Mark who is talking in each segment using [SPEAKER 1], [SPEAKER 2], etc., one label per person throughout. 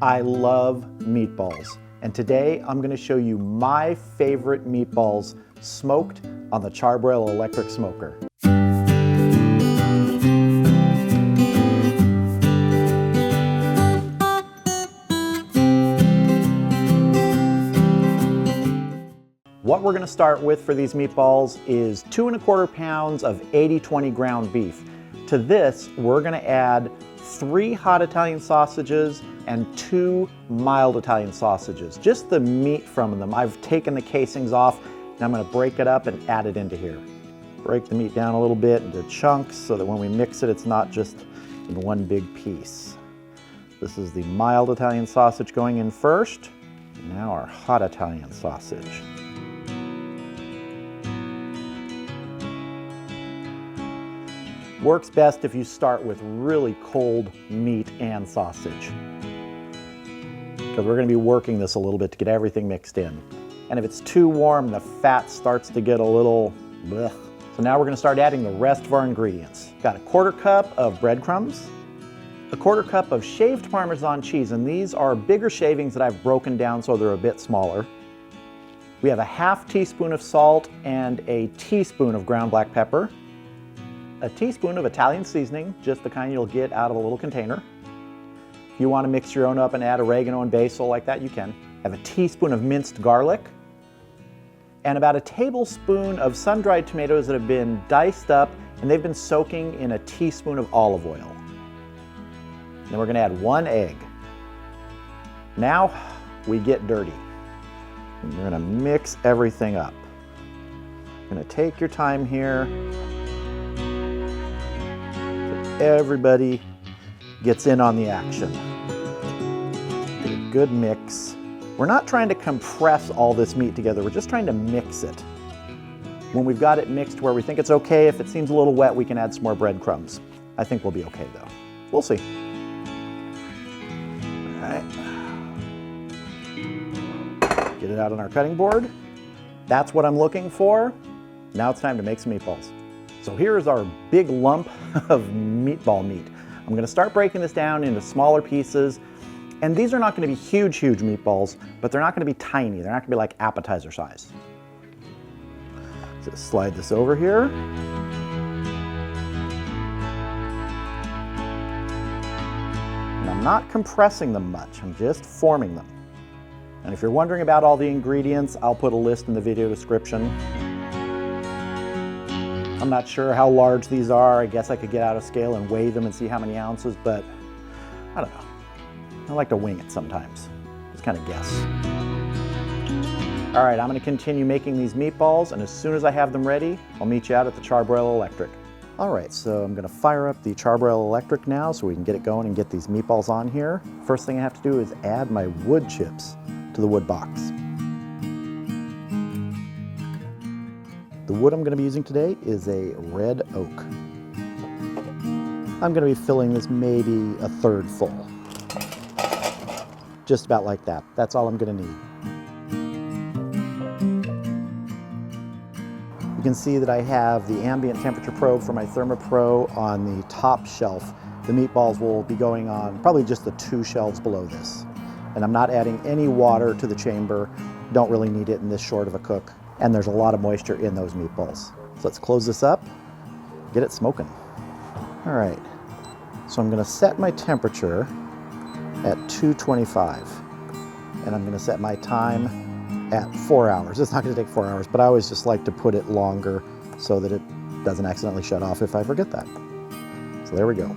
[SPEAKER 1] I love meatballs, and today I'm going to show you my favorite meatballs smoked on the Charbroil electric smoker. What we're going to start with for these meatballs is 2 1/4 pounds of 80/20 ground beef. To this, we're going to add 3 hot Italian sausages and 2 mild Italian sausages. Just the meat from them. I've taken the casings off and I'm going to break it up and add it into here. Break the meat down a little bit into chunks so that when we mix it, it's not just in one big piece. This is the mild Italian sausage going in first. Now our hot Italian sausage. Works best if you start with really cold meat and sausage, because we're going to be working this a little bit to get everything mixed in. And if it's too warm, the fat starts to get a little blech. So now we're going to start adding the rest of our ingredients. Got a 1/4 cup of breadcrumbs, a 1/4 cup of shaved Parmesan cheese, and these are bigger shavings that I've broken down so they're a bit smaller. We have a 1/2 teaspoon of salt and a teaspoon of ground black pepper. A teaspoon of Italian seasoning, just the kind you'll get out of a little container. If you want to mix your own up and add oregano and basil like that, you can. I have a teaspoon of minced garlic and about a tablespoon of sun-dried tomatoes that have been diced up and they've been soaking in a teaspoon of olive oil. Then we're going to add 1 egg. Now we get dirty. And you're going to mix everything up. You're going to take your time here. Everybody gets in on the action. Get a good mix. We're not trying to compress all this meat together, we're just trying to mix it. When we've got it mixed where we think it's okay, if it seems a little wet, we can add some more breadcrumbs. I think we'll be okay though. We'll see. All right. Get it out on our cutting board. That's what I'm looking for. Now it's time to make some meatballs. So here is our big lump of meatball meat. I'm going to start breaking this down into smaller pieces. And these are not going to be huge meatballs, but they're not going to be tiny. They're not going to be like appetizer size. Just slide this over here. And I'm not compressing them much. I'm just forming them. And if you're wondering about all the ingredients, I'll put a list in the video description. I'm not sure how large these are. I guess I could get out a scale and weigh them and see how many ounces, but I don't know. I like to wing it sometimes. Just kind of guess. All right, I'm going to continue making these meatballs, and as soon as I have them ready, I'll meet you out at the Charbroil electric. All right, so I'm going to fire up the Charbroil electric now so we can get it going and get these meatballs on here. First thing I have to do is add my wood chips to the wood box. The wood I'm going to be using today is a red oak. I'm going to be filling this maybe a 1/3 full. Just about like that. That's all I'm going to need. You can see that I have the ambient temperature probe for my ThermoPro on the top shelf. The meatballs will be going on probably just the 2 shelves below this. And I'm not adding any water to the chamber. Don't really need it in this short of a cook. And there's a lot of moisture in those meatballs. So let's close this up, get it smoking. All right, so I'm gonna set my temperature at 225. And I'm gonna set my time at 4 hours. It's not gonna take 4 hours, but I always just like to put it longer so that it doesn't accidentally shut off if I forget that. So there we go.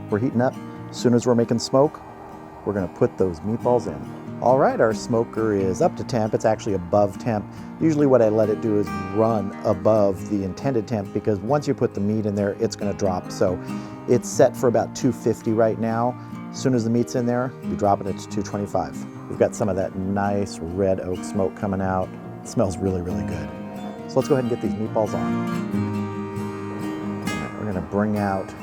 [SPEAKER 1] We're heating up. As soon as we're making smoke, we're gonna put those meatballs in. All right, our smoker is up to temp. It's actually above temp. Usually what I let it do is run above the intended temp, because once you put the meat in there, it's gonna drop. So it's set for about 250 right now. As soon as the meat's in there, we drop it to 225. We've got some of that nice red oak smoke coming out. It smells really good. So let's go ahead and get these meatballs on. All right, we're gonna bring out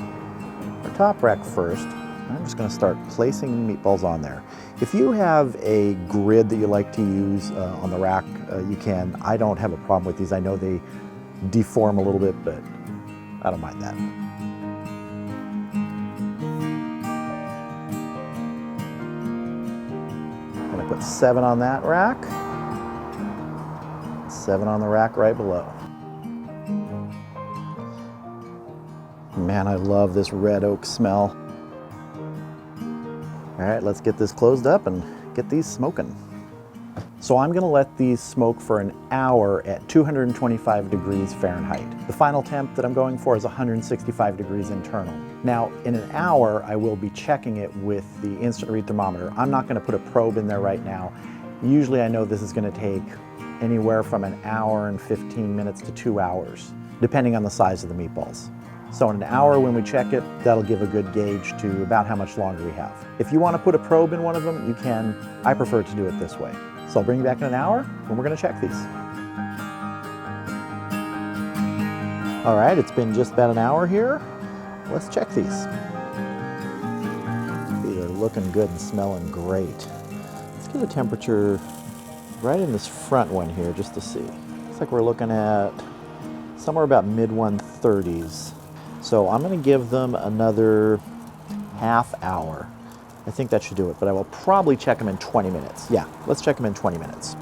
[SPEAKER 1] our top rack first. I'm just going to start placing meatballs on there. If you have a grid that you like to use on the rack, you can. I don't have a problem with these. I know they deform a little bit, but I don't mind that. I'm gonna put 7 on that rack, 7 on the rack right below. Man, I love this red oak smell. All right, let's get this closed up and get these smoking. So I'm gonna let these smoke for an hour at 225 degrees Fahrenheit. The final temp that I'm going for is 165 degrees internal. Now, in an hour, I will be checking it with the instant read thermometer. I'm not gonna put a probe in there right now. Usually I know this is gonna take anywhere from an hour and 15 minutes to 2 hours, depending on the size of the meatballs. So in an hour when we check it, that'll give a good gauge to about how much longer we have. If you want to put a probe in one of them, you can. I prefer to do it this way. So I'll bring you back in an hour when we're going to check these. All right, it's been just about an hour here. Let's check these. These are looking good and smelling great. Let's get a temperature right in this front one here just to see. Looks like we're looking at somewhere about mid-130s. So I'm going to give them another half hour. I think that should do it, but I will probably check them in 20 minutes. Yeah, let's check them in 20 minutes.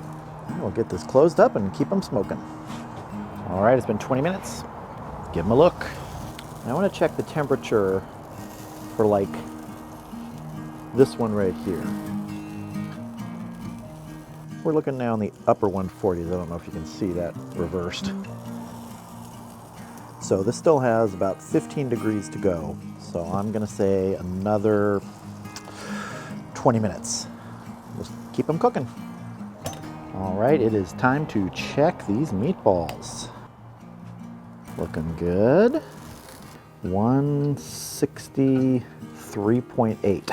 [SPEAKER 1] We'll get this closed up and keep them smoking. All right, it's been 20 minutes. Give them a look. I want to check the temperature for like this one right here. We're looking now in the upper 140s. I don't know if you can see that reversed. So this still has about 15 degrees to go. So I'm gonna say another 20 minutes. Just keep them cooking. All right, it is time to check these meatballs. Looking good. 163.8.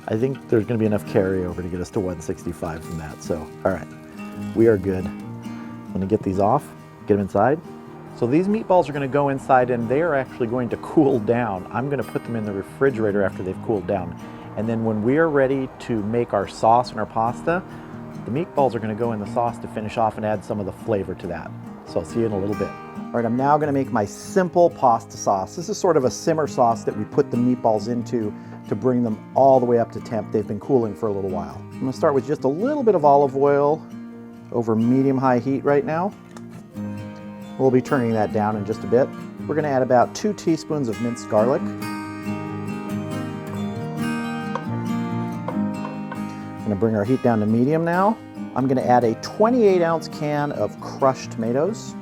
[SPEAKER 1] I think there's gonna be enough carryover to get us to 165 from that. So, all right, we are good. I'm gonna get these off, get them inside. So these meatballs are going to go inside and they are actually going to cool down. I'm going to put them in the refrigerator after they've cooled down. And then when we are ready to make our sauce and our pasta, the meatballs are going to go in the sauce to finish off and add some of the flavor to that. So I'll see you in a little bit. All right, I'm now going to make my simple pasta sauce. This is sort of a simmer sauce that we put the meatballs into to bring them all the way up to temp. They've been cooling for a little while. I'm going to start with just a little bit of olive oil over medium-high heat right now. We'll be turning that down in just a bit. We're going to add about 2 teaspoons of minced garlic. I'm going to bring our heat down to medium now. I'm going to add a 28-ounce can of crushed tomatoes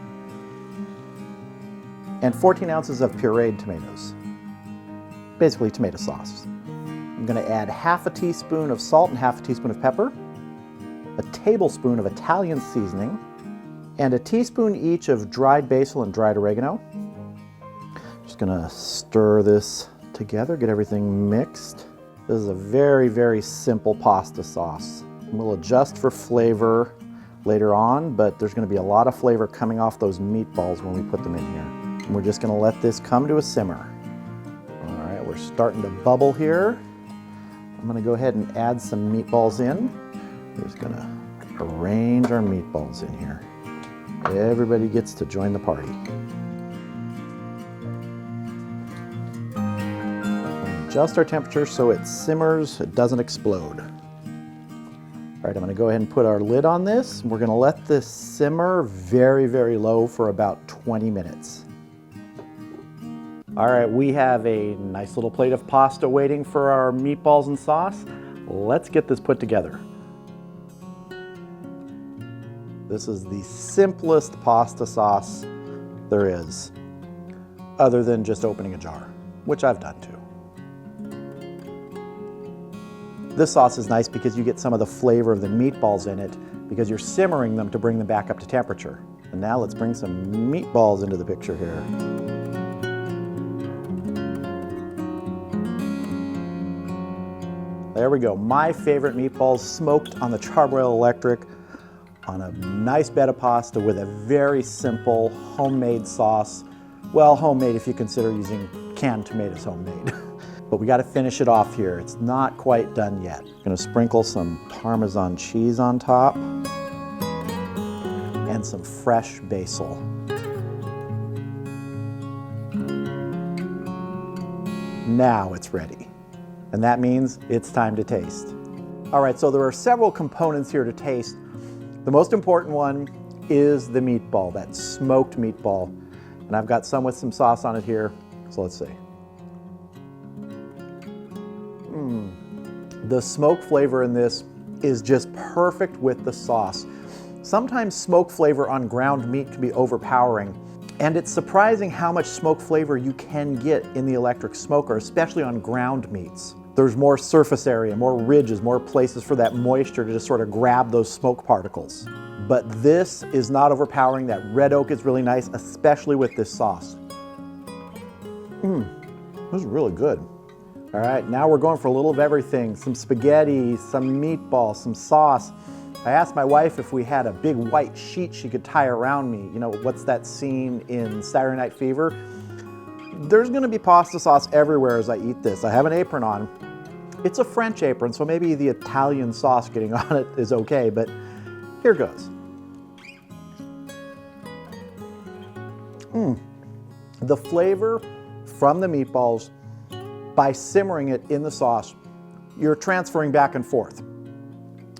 [SPEAKER 1] and 14 ounces of pureed tomatoes. Basically tomato sauce. I'm going to add half a teaspoon of salt and half a teaspoon of pepper, a tablespoon of Italian seasoning, and a teaspoon each of dried basil and dried oregano. Just gonna stir this together, get everything mixed. This is a very, very simple pasta sauce. We'll adjust for flavor later on, but there's gonna be a lot of flavor coming off those meatballs when we put them in here. And we're just gonna let this come to a simmer. All right, we're starting to bubble here. I'm gonna go ahead and add some meatballs in. We're just gonna arrange our meatballs in here. Everybody gets to join the party. Adjust our temperature so it simmers, it doesn't explode. All right, I'm gonna go ahead and put our lid on this. We're gonna let this simmer very, very low for about 20 minutes. All right, we have a nice little plate of pasta waiting for our meatballs and sauce. Let's get this put together. This is the simplest pasta sauce there is, other than just opening a jar, which I've done too. This sauce is nice because you get some of the flavor of the meatballs in it because you're simmering them to bring them back up to temperature. And now let's bring some meatballs into the picture here. There we go, my favorite meatballs smoked on the charbroil electric on a nice bed of pasta with a very simple homemade sauce. Well, homemade if you consider using canned tomatoes homemade. But we got to finish it off here. It's not quite done yet. I'm going to sprinkle some Parmesan cheese on top and some fresh basil. Now it's ready. And that means it's time to taste. All right, so there are several components here to taste. The most important one is the meatball, that smoked meatball. And I've got some with some sauce on it here, so let's see. The smoke flavor in this is just perfect with the sauce. Sometimes smoke flavor on ground meat can be overpowering, and it's surprising how much smoke flavor you can get in the electric smoker, especially on ground meats. There's more surface area, more ridges, more places for that moisture to just sort of grab those smoke particles. But this is not overpowering. That red oak is really nice, especially with this sauce. This is really good. All right, now we're going for a little of everything. Some spaghetti, some meatballs, some sauce. I asked my wife if we had a big white sheet she could tie around me. You know, what's that scene in Saturday Night Fever? There's gonna be pasta sauce everywhere as I eat this. I have an apron on. It's a French apron, so maybe the Italian sauce getting on it is okay, but here goes. The flavor from the meatballs, by simmering it in the sauce, you're transferring back and forth.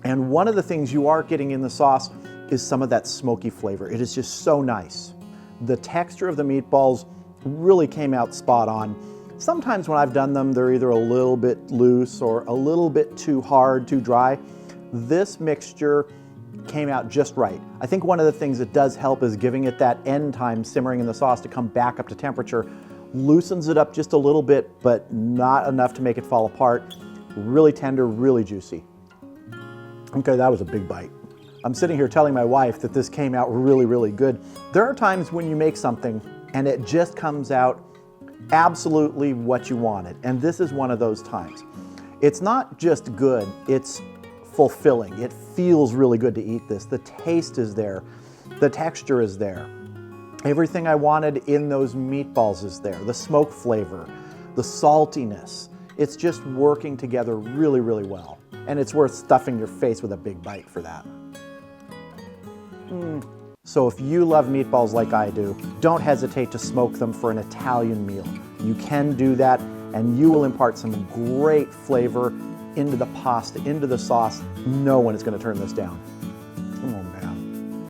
[SPEAKER 1] And one of the things you are getting in the sauce is some of that smoky flavor. It is just so nice. The texture of the meatballs really came out spot on. Sometimes when I've done them, they're either a little bit loose or a little bit too hard, too dry. This mixture came out just right. I think one of the things that does help is giving it that end time simmering in the sauce to come back up to temperature. Loosens it up just a little bit, but not enough to make it fall apart. Really tender, really juicy. Okay, that was a big bite. I'm sitting here telling my wife that this came out really, really good. There are times when you make something and it just comes out absolutely what you wanted, and this is one of those times. It's not just good, it's fulfilling. It feels really good to eat this. The taste is there, the texture is there. Everything I wanted in those meatballs is there. The smoke flavor, the saltiness. It's just working together really, really well. And it's worth stuffing your face with a big bite for that. So if you love meatballs like I do, don't hesitate to smoke them for an Italian meal. You can do that, and you will impart some great flavor into the pasta, into the sauce. No one is going to turn this down.